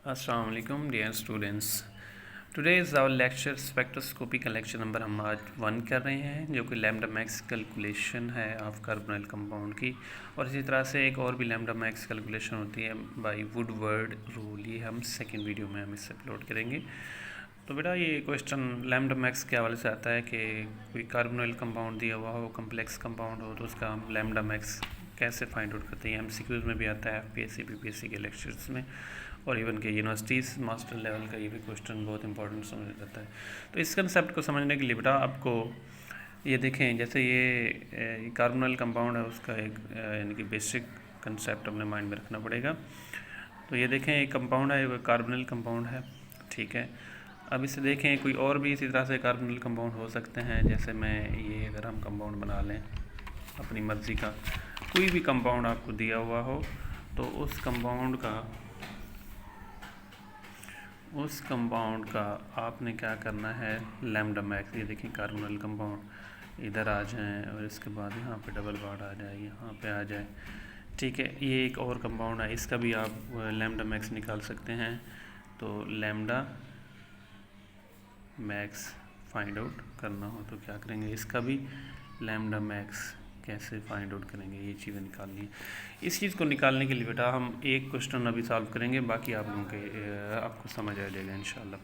Assalamu alaikum dear students. Today is our lecture spectroscopy का lecture number हम आज 1 कर रहे हैं, जो कि लैम्डा मैक्स कैलकुलेशन है ऑफ कार्बोनाइल कंपाउंड की। और इसी तरह से एक और भी लैम्डा मैक्स कैलकुलेशन होती है बाय वुडवर्ड रूल। ये हम सेकेंड वीडियो में हम इसे अपलोड करेंगे। तो बेटा ये क्वेश्चन लैम्डा मैक्स के हवाले से आता है कि कोई कार्बोनाइल कंपाउंड दिया हुआ हो, कम्प्लेक्स कंपाउंड हो, तो उसका हम लैम्डा मैक्स कैसे फाइंड आउट करते हैं। MCQs में भी आता है, FPSC PPSC के लेक्चर्स में, और इवन के यूनिवर्सिटीज़ मास्टर लेवल का ये भी क्वेश्चन बहुत इंपॉर्टेंट समझ जाता है। तो इस कंसेप्ट को समझने के लिए बेटा आपको ये देखें, जैसे ये कार्बोनाइल कंपाउंड है, उसका एक यानी कि बेसिक कंसेप्ट अपने माइंड में रखना पड़ेगा। तो ये देखें, एक कंपाउंड है, वो कार्बोनाइल कंपाउंड है, ठीक है। अब इसे देखें, कोई और भी इसी तरह से कार्बोनाइल कंपाउंड हो सकते हैं। जैसे मैं ये अगर हम कंपाउंड बना लें अपनी मर्ज़ी का, कोई भी कंपाउंड आपको दिया हुआ हो, तो उस कंपाउंड का आपने क्या करना है, लैम्डा मैक्स। ये देखें कार्बोनाइल कंपाउंड, इधर आ जाएं और इसके बाद यहाँ पे डबल बॉन्ड आ जाए, यहाँ पे आ जाए, ठीक है। ये एक और कंपाउंड है, इसका भी आप लैम्डा मैक्स निकाल सकते हैं। तो लैम्डा मैक्स फाइंड आउट करना हो तो क्या करेंगे, इसका भी लैम्डा मैक्स कैसे फाइंड आउट करेंगे, ये चीज़ें निकालनी है। इस चीज़ को निकालने के लिए बेटा हम एक क्वेश्चन अभी सॉल्व करेंगे, बाकी आप लोगों के आपको समझ आ जाएगा इंशाल्लाह।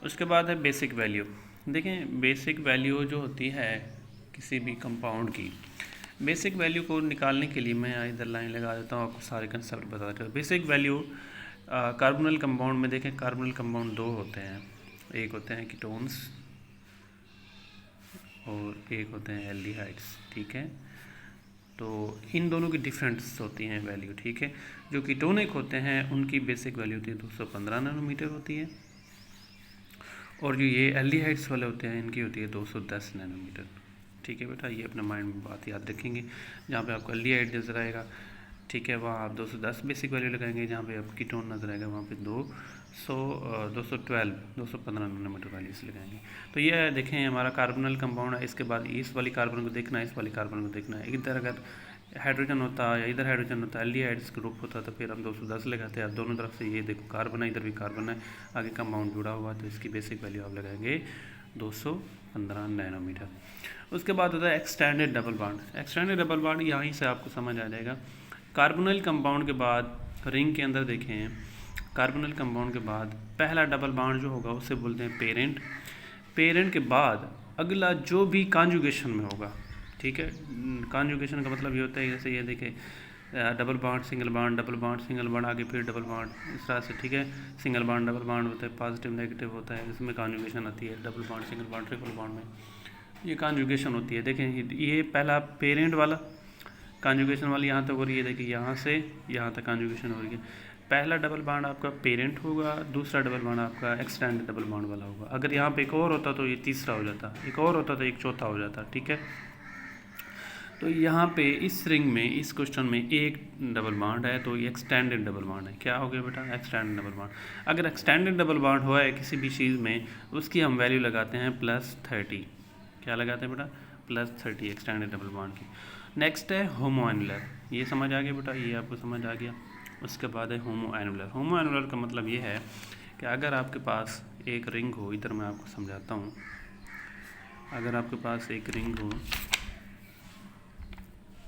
उसके बाद है बेसिक वैल्यू। देखें, बेसिक वैल्यू जो होती है किसी भी कंपाउंड की, बेसिक वैल्यू को निकालने के लिए मैं इधर लाइन लगा देता हूँ, आपको सारे कंसेप्ट बता देता हूँ। बेसिक वैल्यू कार्बोनाइल कंपाउंड में देखें, कार्बोनाइल कंपाउंड दो होते हैं, एक होते हैं कीटोन्स और एक होते हैं एल्डिहाइड्स, ठीक है। तो इन दोनों की डिफरेंस होती हैं वैल्यू, ठीक है। जो कीटोनिक होते हैं उनकी बेसिक वैल्यू होती है 215 नैनोमीटर होती है, और जो ये एल्डिहाइड्स वाले होते हैं इनकी होती है 210 नैनोमीटर, ठीक है बेटा। ये अपने माइंड में बात याद रखेंगे। जहाँ पे आपको एल्डिहाइड नज़र आएगा, ठीक है, वहाँ आप 210 बेसिक वैल्यू लगाएंगे। जहाँ पे आपको कीटोन नज़र आएगा वहाँ पे 215 नैनोमीटर वैल्यूज लगाएंगे। तो ये है, देखें हमारा कार्बोनाइल कंपाउंड है। इसके बाद इस वाली कार्बन को देखना है, इस वाली कार्बन को देखना है। इधर अगर हाइड्रोजन होता या इधर हाइड्रोजन होता, एल्डिहाइड्स ग्रुप होता, तो फिर हम 210 लगाते हैं। अब दोनों तरफ से ये देखो कार्बन है, इधर भी कार्बन है, आगे कंपाउंड जुड़ा हुआ, तो इसकी बेसिक वैल्यू आप लगाएंगे 215 नैनोमीटर। उसके बाद होता है extended double bond. Extended double bond यहीं से आपको समझ आ जाएगा। कार्बोनाइल कंपाउंड के बाद रिंग के अंदर देखें, कार्बोनाइल कंपाउंड के बाद पहला डबल बॉन्ड जो होगा उसे बोलते हैं पेरेंट। पेरेंट के बाद अगला जो भी कॉन्जुगेशन में होगा, ठीक है। कॉन्जुगेशन का मतलब ये होता है, जैसे ये देखें double bond single bond, double bond single bond, आगे फिर डबल बॉन्ड, इस तरह से, ठीक है। सिंगल बॉन्ड डबल बॉन्ड होता है, पॉजिटिव नेगेटिव होता है, इसमें कॉन्जुगेशन आती है। Double bond single bond triple bond में ये कॉन्जुगेशन होती है। देखें ये पहला पेरेंट वाला कॉन्जुगेशन वाली यहाँ तक हो रही है, देखिए यहाँ से यहाँ तक कॉन्जुगेशन हो रही है। पहला डबल बॉन्ड आपका पेरेंट होगा, दूसरा डबल बॉन्ड आपका एक्सटेंडेड डबल बॉन्ड वाला होगा। अगर यहाँ पे एक और होता तो ये तीसरा हो जाता, एक और होता तो एक चौथा हो जाता, ठीक है। तो यहाँ पे इस रिंग में, इस क्वेश्चन में एक डबल बॉन्ड है, तो ये एक्सटेंडेड डबल बॉन्ड है। क्या हो गया बेटा, एक्सटेंडेड डबल बॉन्ड। अगर एक्सटेंडेड डबल बॉन्ड हुआ है किसी भी चीज़ में, उसकी हम वैल्यू लगाते हैं +30। क्या लगाते हैं बेटा, +30 एक्सटेंडेड डबल बॉन्ड की। नेक्स्ट है होमो एनुलर। ये समझ आ गया बेटा, ये आपको समझ आ गया। उसके बाद है होमो एनुलर। होमो एनुलर का मतलब ये है कि अगर आपके पास एक रिंग हो, इधर मैं आपको समझाता हूँ। अगर आपके पास एक रिंग हो,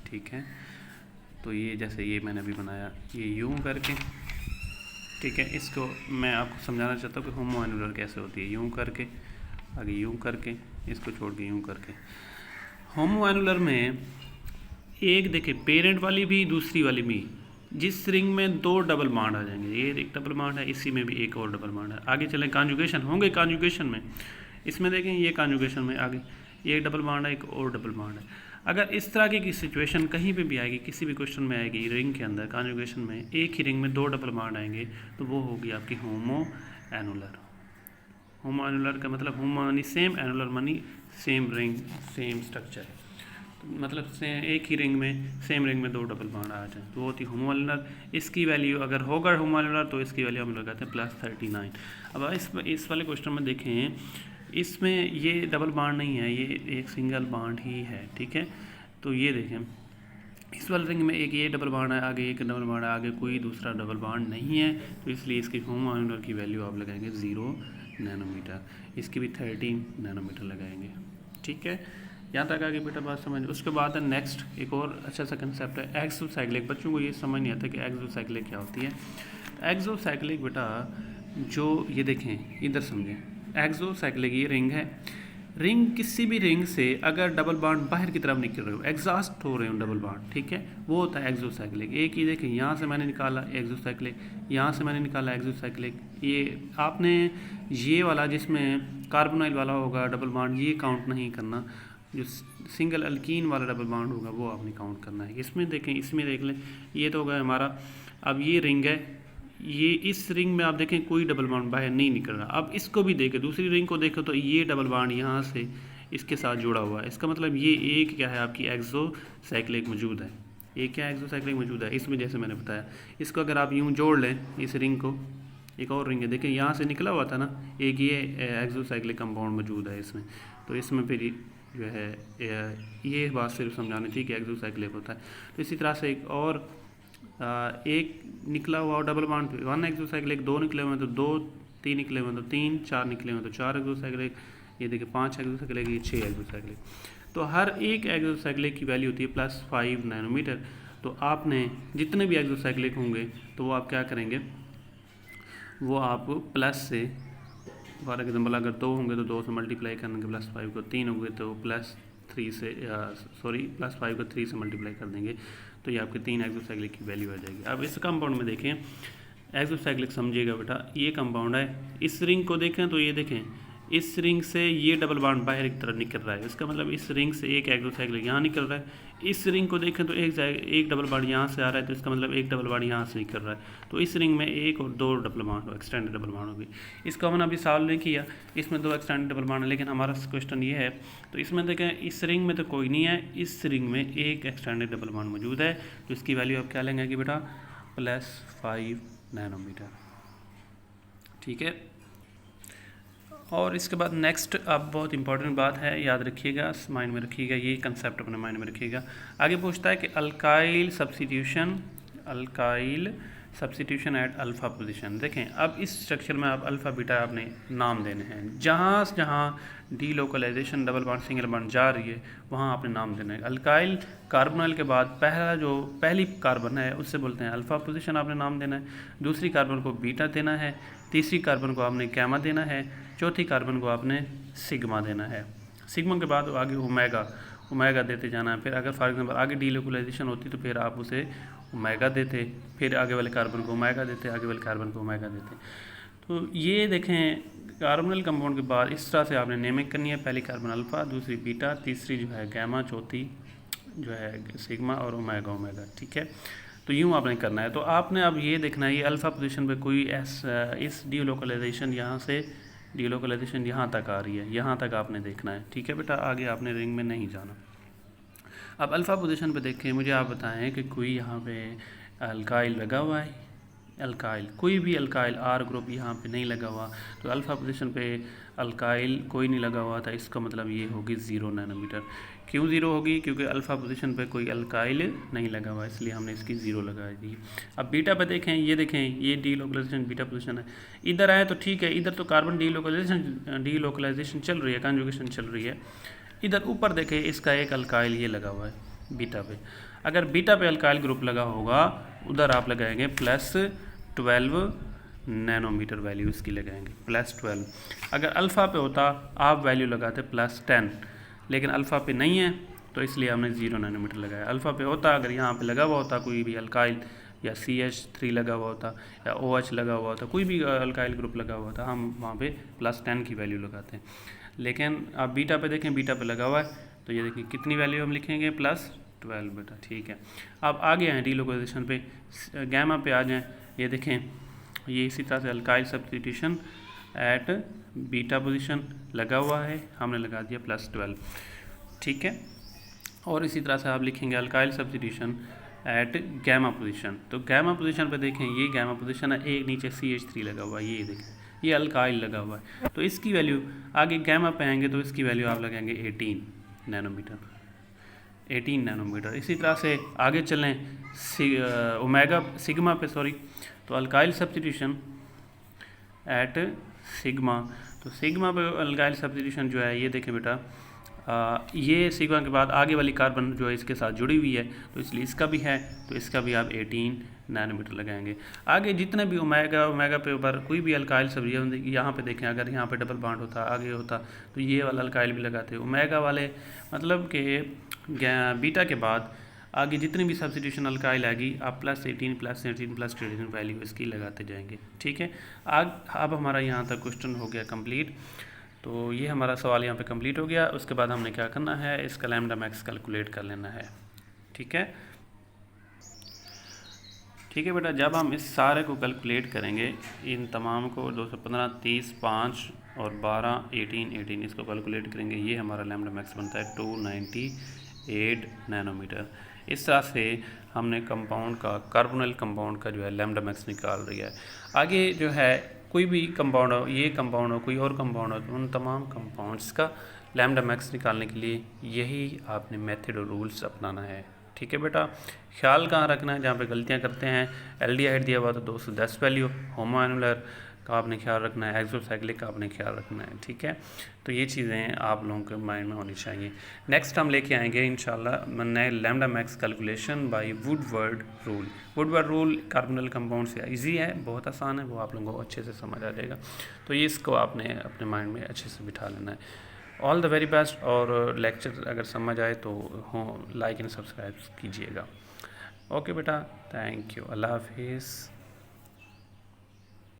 ठीक है, तो ये जैसे ये मैंने अभी बनाया, ये यूं करके, ठीक है। इसको मैं आपको समझाना चाहता हूँ कि होमो एनुलर कैसे होती है। यूं करके, आगे यूं करके, इसको छोड़ के यूं करके। होमो एनुलर में एक देखिए पेरेंट वाली भी दूसरी वाली भी, जिस रिंग में दो डबल बॉन्ड आ जाएंगे, ये एक डबल बॉन्ड है, इसी में भी एक और डबल बॉन्ड है। आगे चलें, कॉन्जुगेशन होंगे, कॉन्जुगेशन में इसमें देखें ये कॉन्जुगेशन में आगे ये एक डबल बॉन्ड है, एक और डबल बॉन्ड है। अगर इस तरह की सिचुएशन कहीं पे भी आएगी, किसी भी क्वेश्चन में आएगी, रिंग के अंदर कॉन्जुगेशन में एक ही रिंग में दो डबल बॉन्ड आएंगे, तो वो होगी आपकी होमो एनुलर। होमो एनुलर का मतलब होमो यानी सेम, एनुलर मानी सेम रिंग सेम स्ट्रक्चर, मतलब से एक ही रिंग में, सेम रिंग में दो डबल बॉन्ड आ जाए, तो वो होती है होमो एनुलर। इसकी वैल्यू अगर होगा होमो एनुलर तो इसकी वैल्यू हम लगाते हैं +39। अब इस वाले क्वेश्चन में देखें, इसमें ये डबल बॉन्ड नहीं है, ये एक सिंगल बॉन्ड ही है, ठीक है। तो ये देखें, इस वाले रिंग में एक ये डबल बॉन्ड है, आगे एक डबल बॉन्ड है, आगे कोई दूसरा डबल बॉन्ड नहीं है, तो इसलिए इसकी होम आयोनर की वैल्यू आप लगाएंगे 0 नैनोमीटर, इसकी भी 13 नैनोमीटर लगाएंगे। ठीक है, यहाँ तक आगे बेटा बात समझ। उसके बाद है नेक्स्ट एक और अच्छा सा कंसेप्ट है एक्सोसाइक्लिक। बच्चों को ये समझ नहीं आता कि एक्सोसाइक्लिक क्या होती है। एक्सोसाइक्लिक बेटा जो ये देखें इधर समझें, एक्सोसाइक्लिक ये रिंग है, रिंग किसी भी रिंग से अगर डबल बॉन्ड बाहर की तरफ निकल रहे हो, एग्जॉस्ट हो रहे हो डबल बॉन्ड, ठीक है, वो होता है एक्सोसाइक्लिक। एक ही देखें, यहाँ से मैंने निकाला एक्सोसाइक्लिक, यहाँ से मैंने निकाला एक्सोसाइक्लिक। ये आपने ये वाला जिसमें कार्बोनाइल वाला होगा डबल बॉन्ड, ये काउंट नहीं करना, जो सिंगल अल्कीन वाला डबल बॉन्ड होगा वो आपने काउंट करना है। इसमें देखें, इसमें देख लें, ये तो होगा हमारा, अब ये रिंग है, ये इस रिंग में आप देखें कोई डबल बॉन्ड बाहर नहीं निकल रहा। अब इसको भी देखें, दूसरी रिंग को देखो तो ये डबल बॉन्ड यहाँ से इसके साथ जुड़ा हुआ है, इसका मतलब ये एक क्या है आपकी एक्सोसाइक्लिक मौजूद है। एक क्या एक्सोसाइक्लिक मौजूद है इसमें, जैसे मैंने बताया। इसको अगर आप यूँ जोड़ लें इस रिंग को, एक और रिंग है देखें यहाँ से निकला हुआ था ना, एक ये एक्सोसाइक्लिक कंपाउंड मौजूद है इसमें, तो इसमें फिर जो है ये बात सिर्फ समझानी थी कि एक्सोसाइक्लिक होता है। तो इसी तरह से एक और एक निकला हुआ डबल बॉन्ड, 1 एक्सोसाइक्लिक, 2 निकले हुए हैं तो 2, 3 निकले हुए हैं तो 3, 4 निकले हुए हैं तो 4 एक्सोसाइक्लिक, ये देखिए 5 एक्सोसाइक्लिक, ये 6 एक्सोसाइक्लिक। तो हर एक एक्सोसाइक्लिक की वैल्यू होती है +5 नैनोमीटर। तो आपने जितने भी एक्सोसाइक्लिक होंगे तो वो आप क्या करेंगे, वो आप प्लस से, फॉर एग्जाम्पल अगर 2 होंगे तो 2 से मल्टीप्लाई करेंगे +5 को, 3 होंगे तो +3 से +5 को 3 से मल्टीप्लाई कर देंगे, तो ये आपके 3 एक्सोसाइक्लिक की वैल्यू आ जाएगी। अब इस कंपाउंड में देखें, एक्सोसाइक्लिक समझिएगा बेटा, ये कंपाउंड है, इस रिंग को देखें तो ये देखें इस रिंग से ये डबल बॉन्ड बाहर की तरफ निकल रहा है, इसका मतलब इस रिंग से एक एक्सोसाइक्लिक यहाँ निकल रहा है। इस रिंग को देखें तो एक डबल बॉन्ड यहाँ से आ रहा है, तो इसका मतलब एक डबल बॉन्ड यहाँ से निकल रहा है, तो इस रिंग में एक और 2 double bond, extended double bond होगी। इसको हमने अभी सॉल्व नहीं किया, इसमें 2 एक्सटेंडेड डबल बॉन्ड है, लेकिन हमारा क्वेश्चन ये है, तो इसमें देखें इस रिंग में तो कोई नहीं है, इस रिंग में एक एक्सटेंडेड डबल बॉन्ड मौजूद है, तो इसकी वैल्यू आप क्या लेंगे कि बेटा +5 नैनोमीटर। ठीक है, और इसके बाद नेक्स्ट अब बहुत इंपॉर्टेंट बात है, याद रखिएगा, माइंड में रखिएगा, ये कंसेप्ट अपने माइंड में रखिएगा। आगे पूछता है कि alkyl substitution at alpha position. देखें अब इस स्ट्रक्चर में आप अल्फ़ा बीटा आपने नाम देने हैं, जहाँ जहाँ delocalisation double bond single bond जा रही है वहाँ आपने नाम देना है। अल्काइल कार्बोनाइल के बाद पहली कार्बन है उससे बोलते हैं अल्फ़ा पोजीशन, आपने नाम देना है। दूसरी कार्बन को बीटा देना है, तीसरी कार्बन को आपने गैमा देना है, चौथी कार्बन को आपने सिग्मा देना है। सिग्मा के बाद आगे ओमेगा देते जाना है। फिर अगर फॉर एग्जांपल आगे डीलोकलाइजेशन होती तो फिर आप उसे ओमेगा देते, फिर आगे वाले कार्बन को ओमेगा देते, आगे वाले कार्बन को ओमेगा देते। तो ये देखें कार्बोनिल कंपाउंड के बाद इस तरह से आपने नेमिंग करनी है, पहली कार्बन अल्फ़ा, दूसरी बीटा, तीसरी जो है गैमा, चौथी जो है सिग्मा और ओमेगा। ठीक है, तो यूँ आपने करना है। तो आपने अब ये देखना है ये अल्फ़ा पोजीशन पे कोई इस डीलोकलाइजेशन यहाँ से डीलोकलाइजेशन यहाँ तक आ रही है, यहाँ तक आपने देखना है। ठीक है बेटा, आगे आपने रिंग में नहीं जाना। अब अल्फ़ा पोजीशन पे देखें, मुझे आप बताएं कि कोई यहाँ पे अल्काइल लगा हुआ है, अल्काइल कोई भी अल्काइल आर ग्रुप यहाँ पे नहीं लगा हुआ, तो अल्फ़ा पोजीशन पे अल्काइल कोई नहीं लगा हुआ था, इसका मतलब ये होगी 0 नैनोमीटर। क्यों 0 होगी? क्योंकि अल्फ़ा पोजीशन पे कोई अल्काइल नहीं लगा हुआ, इसलिए हमने इसकी 0 लगा दी। अब बीटा पे देखें, ये देखें ये डीलोकलाइजेशन बीटा पोजीशन है, इधर आए तो ठीक है, इधर तो कार्बन डीलोकलाइजेशन चल रही है, कॉन्जुगेशन चल रही है। इधर ऊपर देखें इसका एक अल्काइल ये लगा हुआ है बीटा पे, अगर बीटा पे अल्काइल ग्रुप लगा होगा उधर आप लगाएंगे +12 नैनोमीटर वैल्यू इसकी लगाएंगे, +12। अगर अल्फ़ा पे होता आप वैल्यू लगाते +10, लेकिन अल्फ़ा पे नहीं है तो इसलिए हमने 0 नैनोमीटर लगाया। अल्फ़ा पे होता, अगर यहाँ पे लगा हुआ होता कोई भी अल्काइल या CH3 लगा हुआ होता या OH लगा हुआ होता, कोई भी अल्काइल ग्रुप लगा हुआ था, हम वहाँ पे +10 की वैल्यू लगाते हैं। लेकिन आप बीटा पे देखें, बीटा पे लगा हुआ है तो ये देखिए कितनी वैल्यू हम लिखेंगे +12 बेटा। ठीक है, अब आगे आएँ डीलोकलाइजेशन पे, गैमा पे आ जाएँ। ये देखें ये इसी तरह से alkyl substitution at beta position लगा हुआ है, हमने लगा दिया +12। ठीक है, और इसी तरह से आप लिखेंगे alkyl substitution at gamma position. तो गैमा पोजीशन पे देखें ये गैमा पोजीशन है, एक नीचे CH3 लगा हुआ है, ये देखें ये अल्काइल लगा हुआ है, तो इसकी वैल्यू आगे गैमा पे आएंगे तो इसकी वैल्यू आप लगाएंगे 18 नैनोमीटर। 18 नैनोमीटर। इसी तरह से आगे चलें ओमेगा सिग्मा पे, सॉरी, तो अल्काइल सब्स्टिट्यूशन एट सिग्मा, तो सिग्मा पे अल्काइल सब्स्टिट्यूशन जो है ये देखें बेटा, ये सिग्मा के बाद आगे वाली कार्बन जो है इसके साथ जुड़ी हुई है, तो इसलिए इसका भी है, तो इसका भी आप 18 नैनोमीटर लगाएंगे। आगे जितने भी ओमेगा पे ऊपर कोई भी अल्काइल सब्जियाँ यहाँ पे देखें, अगर यहाँ पे डबल बॉन्ड होता आगे होता तो ये वाला अल्काइल भी लगाते। ओमेगा वाले मतलब कि बीटा के बाद आगे जितनी भी सब्स्टिट्यूशन अल्काइल आएगी आप +18 +13 +13 वैल्यू इसकी लगाते जाएंगे, ठीक है। अब हमारा यहाँ तक क्वेश्चन हो गया कंप्लीट। तो ये हमारा सवाल यहाँ पे कंप्लीट हो गया। उसके बाद हमने क्या करना है, इसका लैम्डा मैक्स कैलकुलेट कर लेना है, ठीक है। ठीक है बेटा, जब हम इस सारे को कैलकुलेट करेंगे, इन तमाम को 215, 30, 5 और 12, 18 इसको कैलकुलेट करेंगे, ये हमारा लैम्डा मैक्स बनता है 298 नैनोमीटर। इस तरह से हमने कंपाउंड का, कार्बोनिल कंपाउंड का जो है लैम्डा मैक्स निकाल लिया है। आगे जो है कोई भी कंपाउंड हो, ये कंपाउंड हो, कोई और कंपाउंड हो, तो उन तमाम कंपाउंड्स का लैम्डा मैक्स निकालने के लिए यही आपने मेथड और रूल्स अपनाना है, ठीक है बेटा। ख्याल कहाँ रखना है, जहाँ पे गलतियाँ करते हैं, एल्डिहाइड दिया हुआ तो 210 वैल्यू, होमोएनुलर का आपने ख्याल रखना है, एक्सोसाइक्लिक का आपने ख्याल रखना है, ठीक है। तो ये चीज़ें आप लोगों के माइंड में होनी चाहिए। नेक्स्ट हम लेके आएंगे इंशाल्लाह नए lambda max calculation bye Woodward rule. Woodward rule carbonyl compound से इजी है, बहुत आसान है, वो आप लोगों को अच्छे से समझ आ जाएगा। तो ये इसको आपने अपने माइंड में अच्छे से बिठा लेना है। ऑल द वेरी बेस्ट, और लेक्चर अगर समझ आए तो हो लाइक एंड सब्सक्राइब कीजिएगा। ओके बेटा, थैंक यू, अल्लाह हाफिज़।